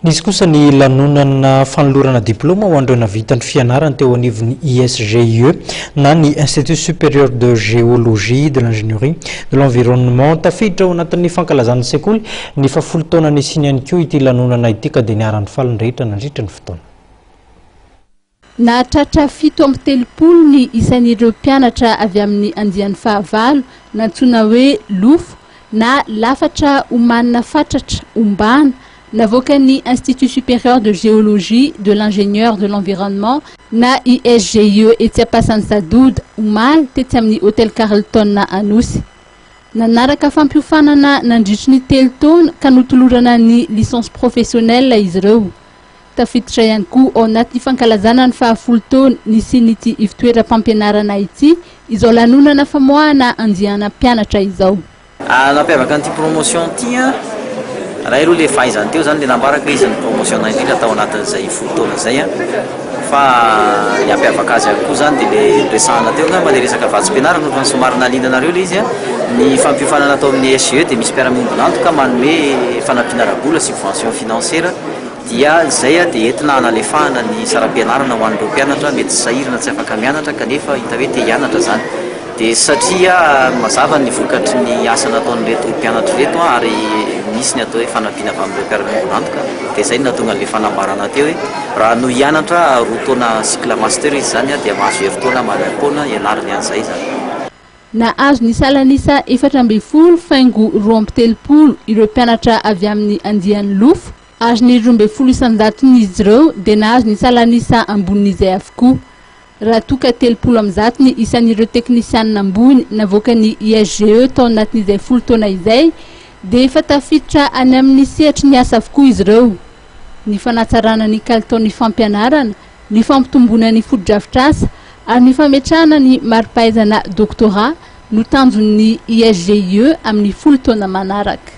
Nisy kosa ny lanonana fanolorana diplôma ho andreo navitany fianarana teo anivon'ny ISGE na ny Institut supérieur de géologie, de l'ingénierie, de l'environnement tafiditra ao anatin'ny fankalazana sekoly ny fafolo taona nisiny ihany koa ity lanonana ity ka dia niaran'ny falindrehetra nandritra ny fotoana. Nahatratra 7 ny isan'ireo mpianatra avy amin'ny andiany fahavalo nantsoina hoe lofo na lafatra omanina fatratra ombana navoaka ny Institut supérieur de géologie, de l'ingénieur, de l'environnement na ISGE etsy Ampasansadoda omaly tetsy amin'ny hôtel Carlton na Anosy. Nanaraka fampiofanana nandritry ny 3 taona ka notolorana ny licence professionnelle izy ireo. Tafiditra ihany koa ao anaty fankalazana ny 10 taona nisy ivitoeram-pampianarana ity izao lanonana famoahana andiana mpianatra izao. Nampiavaka an'ity promotion ity raha aloha le fahaizany teo zany le nambaraka izy ny promotion indrindra tao anatin'izay 10 taona zay fa ny ampiavaka azy koa zany dia le resahana teo ngamba le resaka vatsim-pianarana no somary naliana anareo le izy ny fampiofanana atao amin'ny SGE dia misy mpiara-miombona antoka manome fanampiana ara-bola subvention financière dia zay dia entina analefahana ny saram-pianarana ho an'ireo mpianatra mety sahirana tsy afaka mianatra kanefa hita hoe te hianatra zany dia satria mazava ny vokatry ny asa nataon'ireto mpianatra reto ary misy ny atao hoe fanampiana avy amin'ireo mpiara-miombona antoka dia zay natongany le fanambarana teo hoe raha no hianatra 2 taona cycle master izy zany dia mahazo herintaona manam-poana ianarany an'izay zany. Nahazo ny salanisa 14 faingo 23 ireo mpianatra avy amin'ny andiany lofo ary ny 12 isan-jaton'izy ireo dia nahazo ny salanisa ambonin'izay avokoa. Raha toka 30 amin'ny zatony isan'ireo teknisianina ambony navoaka ny ISGE tao anatin'izay 10 taona izay dia efa tafiditra any amin'ny sehatry ny asa avokoa izy ireo. Ny fanatsarana ny kalitaon'ny fampianarana, ny fampitomboana ny foto-drafitr'asa ary ny fametrahana ny mari-pahaizana doctorat no tanjon'ny ISGE amin'ny 10 taona manaraka.